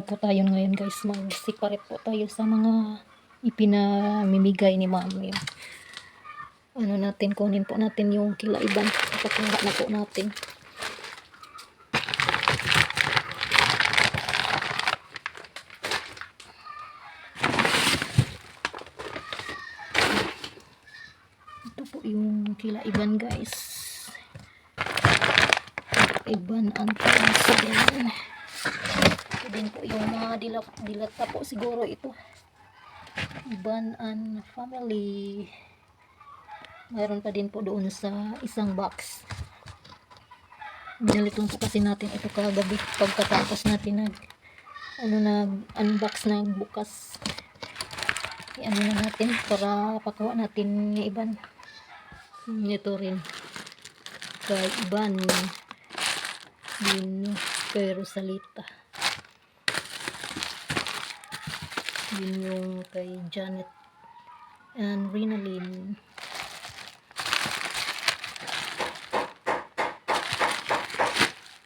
po tayo ngayon guys, mag-separate po tayo sa mga ipinamimigay ni mami. Ano natin, kunin po natin yung kilaiban. Patunga na po natin. Ito po yung kilaiban guys. Iban ang pinasigan. Ito din po yung mga dilata po siguro ito. Iban and family. Mayroon pa din po doon sa isang box. Binalik lang po kasi natin ito kagabi pagkatapos natin nag-unbox na bukas. I-ano na natin para pakuha natin yung iban. Ito rin. Kay Iban. Yun kay Rosalita. Yun yung kay Janet and Rinalyn.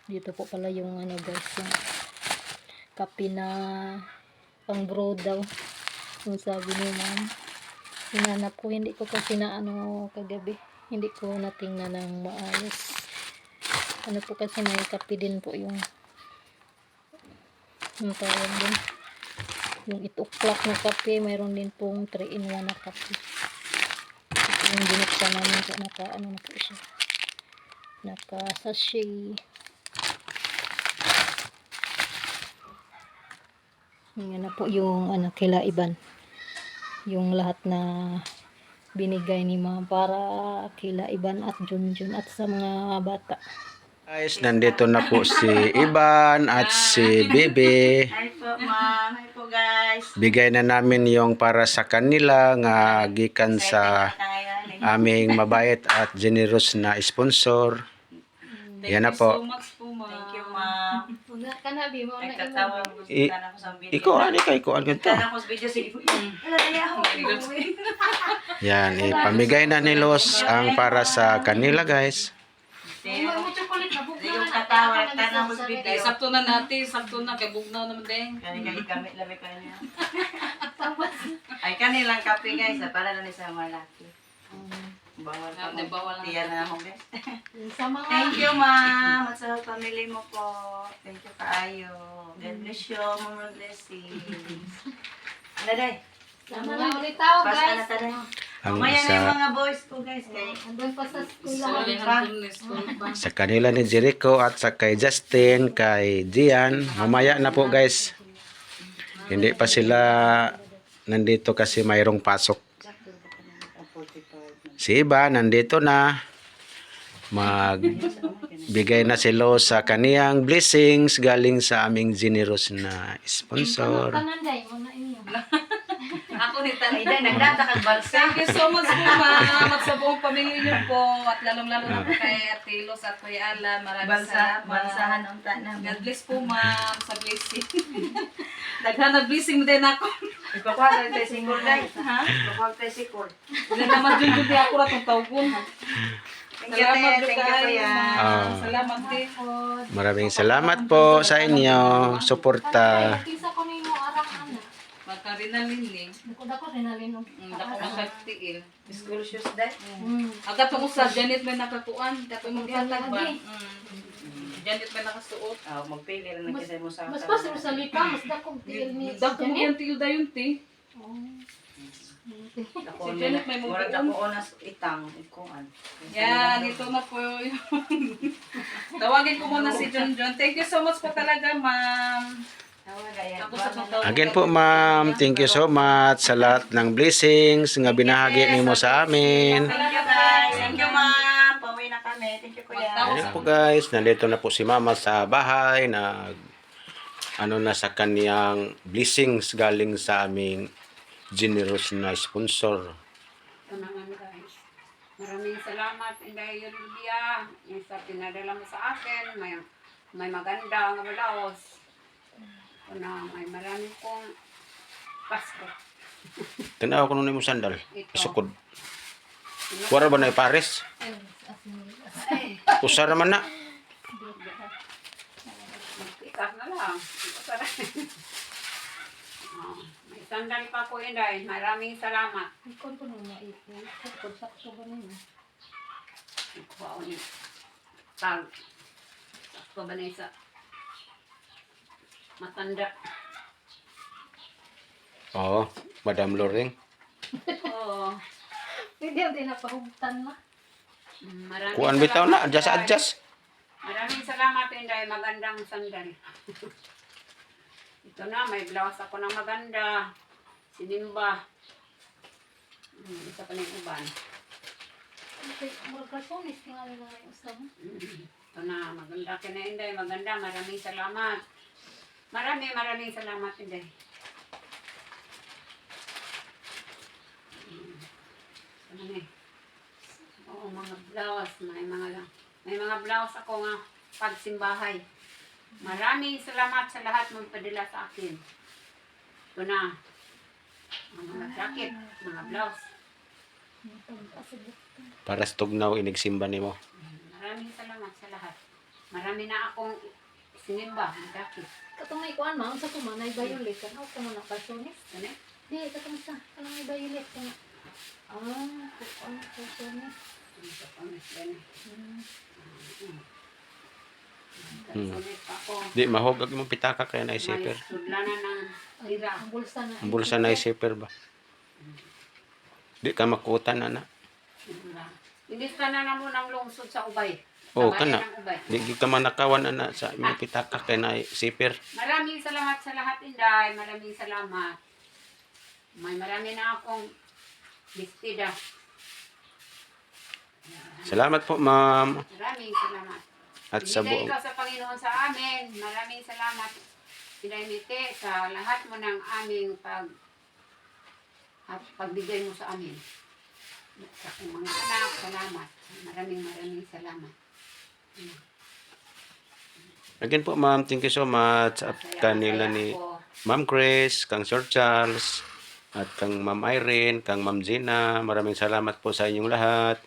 Dito po pala yung ano guys, yung kape na pang bro daw. Yung sabi ni ma'am, hinanap ko, hindi ko kasi na ano kagabi, hindi ko natingnan ng maayos. Ano po kasi may kape din po yung tawag din. Yung 8 o'clock na kape, mayroon din pong 3-in-1 na kape. Yung binuksan namin po, ano na po siya. Naka sachet. Yan na po yung kilaiban. Yung lahat na binigay ni ma'am para kilaiban at Junjun at sa mga bata. Guys, nandito na po si Iban at si Bebe. Hi po, ma'am. Hi po, guys. Bigay na namin yung para sa kanila nga gikan sa aming mabait at generous na sponsor. Yan na po. Thank you, ma'am. Kanabi mo na Nagtatawag ko I- sa ako sa video. Ikaw, ano kayo? Ikaw, ano ganito? Sana ko sa video si Yan, ipamigay na ni Los ang para sa kanila, guys. Yung katawa, tanang ko sa video. Sakto na natin, sakto na, kay bugnaw naman din. Kani gamit labi ka niya. Ay, kanilang kape, guys. Para na ni sa malaki. Bawal pa mo. Bawal na. Tiyan na ako, guys. sa mga Thank you, ma'am. At sa family mo po. Thank you, kaayo. God bless you. More blessings. Ano, day? sama na ulit tao Pas guys. na tayo. Ang Mamaya na sa- yung mga boys ko, guys. Kaya Andun pa sa school Sorry, lang. hanggang school pa. Sa kanila ni Jericho at sa kay Justin, kay Gian. Mamaya na po, guys. Hindi pa sila nandito kasi mayroong pasok. Si Iba nandito na. Magbigay na sila sa kaniyang blessings galing sa aming generous na sponsor. Kananday mo na inyo. Ako ni Tanay. Ay, day, nagdatakag balsa. Thank you so much po, ma'am. At sa buong pamilya niyo po. At lalong-lalo na po kay Ate Los at Kuya Alan. Maraming salamat. Balsahan ang na. God bless po, ma'am, sa blessing. Daghan na blessing mo din ako. Ipakuha tayo single, guys. Ha? Ipakuha tayo single. Wala naman dyan dyan ako na itong tawgon. Thank you, Salamat te. po Thank you, kayo, kuya. ma'am. Salamat din. Maraming salamat po sa inyo. Suporta. Kisa ko nimo arang ana. Magkarinalin eh. Dako rin alin no. Dako makatiil. School shoes, day. Agad mo sa Janet may nakakuan. Dato mo gihatag ba? Lagi. Janet may nakasuot. Magpili lang na kasi mo sa Mas pas sa lita mas dako tiil ni. Dako mo yung tiil dayon ti. Ako, Si Janet may murag mubuon. ako onas itang ikuan. Yan, ito na po yung... Tawagin ko muna si John John. Thank you so much po talaga, ma'am. Ako sa pagtawag. Again po, ma'am, thank you so much sa lahat ng blessings nga binahagi nimo sa amin. Thank you, guys. Thank you, ma'am. Pauwi na kami. Thank you, kuya. Ayun po, guys, nandito na po si mama sa bahay na na sa kaniyang blessings galing sa aming generous na sponsor. Panangan guys. Maraming salamat Inday Yulia. Yung sa pinadala mo sa akin. May maganda ang malaos. May marami kong Pasko. Tanaw ko nun mo sandal. Ito. Isukod. Wala ba na ipares? Usar naman na. Magpitas na lang. Oh, may sandal pa po, Inday. Maraming salamat. Ikon ko nung maipin. Ikon sakto ba nila? Wow, ni tag. Sakto ba na isa? Matanda. Oo, Madam Loring. Oo. Hindi ang tinapahugtan na. Maraming Kuan bitaw na, salamat, Inday. adjust. Maraming salamat, Inday. Magandang sandal. Ito na, may blouse ako ng maganda. Sinimba. Isa pa na yung uban. Okay, mga karsones, tingnan na yung usam. Ito na, maganda ka na, Inday. Maganda, maraming salamat. Maraming salamat, Inday. Ano na eh. Oo, mga blouse. May mga blouse ako nga pagsimbahay. Maraming salamat sa lahat magpadala sa akin. Ito na. Ang mga jacket, mga blouse. Para sa tugnaw inigsimba nimo. Maraming salamat sa lahat. Marami na akong sinimba, mga jacket. Katong may kuan ma, unsa ko man ay violet kan ako man karsones. Ano? Di katong sa, kanang may violet kan. Kuan karsones. Ito pa, Miss Benny. Hmm. Sulit pa ako. Di mahogag mo pitaka kaya na May zipper. sudlanan ng tira. Ang bulsa na. Ang bulsa na zipper ba? Di ka makutan na. Hindi ka na naman ang lungsod sa ubay. Oo, Sa bayan kana. ng ubay. Di ka manakawan na sa imong pitaka kaya na zipper. Maraming salamat sa lahat, Inday. Maraming salamat. Marami na akong bestida. Salamat po, ma'am. Maraming salamat. At sa Binigay buong ka sa Panginoon sa amin. Maraming salamat. Pinamite sa lahat mo ng aming pagbigay mo sa amin. Sa aking mga anak, salamat. Maraming salamat. again po, ma'am. Thank you so much. At Masaya kanila ni ako. Ma'am Chris, kang Sir Charles, at kang Ma'am Irene, kang Ma'am Gina. Maraming salamat po sa inyong lahat.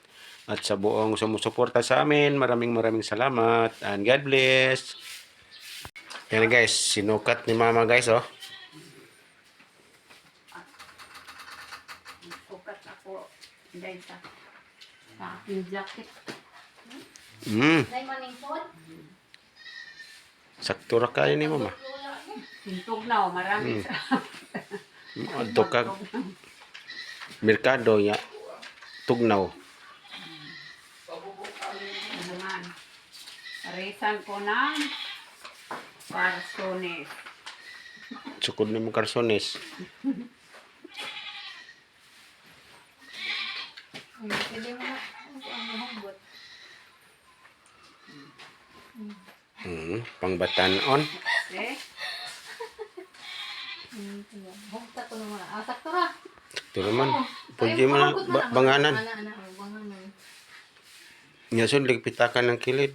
At sa buong sumusuporta sa amin, maraming salamat. And God bless. Yan guys, sinukat ni Mama guys, oh. Sukat ako dahil sa aking jacket. Nay maning pod. Sakto ra kayo ni Mama. Tintog na, maraming salamat. Adto kag merkado ya tugnaw. Naman. Parisan ko ng parsones. Sukod ni mo karsones. Pwede mo na. Ano hugot? Pangbatanon. Eh? Hugta ko naman. Sakto ra. Sakto naman. Pwede mo na banganan. Banganan. Nga sun ligpitakan ng kilid.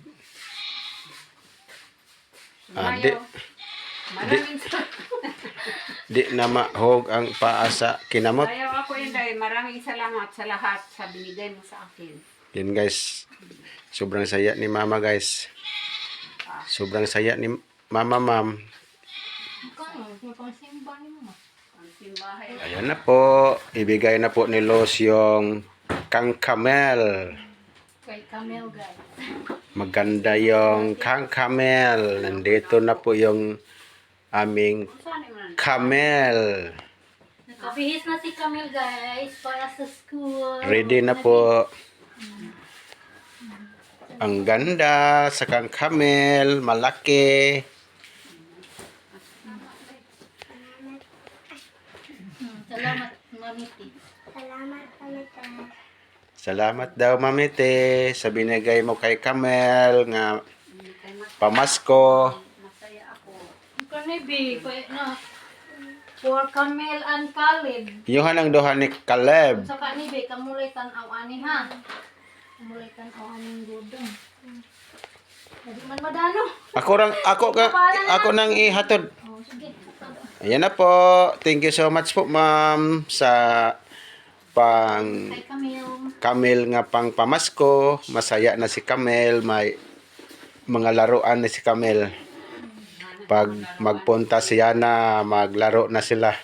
Di. Maraming salamat. Di na mahog ang paasa kinamot. Ayaw ako yun dahil maraming salamat sa lahat sa binigay mo sa akin. Yan guys. Sobrang saya ni Mama guys. Sobrang saya ni Mama, ma'am. Kano, may pangsimba ni mo. Ang simbahay. Ayan na po. Ibigay na po ni Los yung Kang Camel. Kay Camel guys. Maganda yung Kang Camel. Nandito na po yung aming Saan mo na? Camel. Nakabihis na si Camel guys para sa school. Ready na po. Ang ganda sa Kang Camel. Malaki. Salamat mamiti. Salamat daw mamite sa binigay mo kay Camel nga pamasko. Masaya ako. Kanibi, na. For Camel and Caleb. Yuhan ang duha ni Caleb. Sa kanibi, kamulay tanaw ani ha. Kamulay tanaw aning gudong. Hindi man madano. Ako nang ihatod. Oh, sige. Ayan na po. Thank you so much po ma'am sa pang Kay Camel. Camel nga pang pamasko. Masaya na si Camel. May mga laruan na si Camel. Pag magpunta siya na maglaro na sila.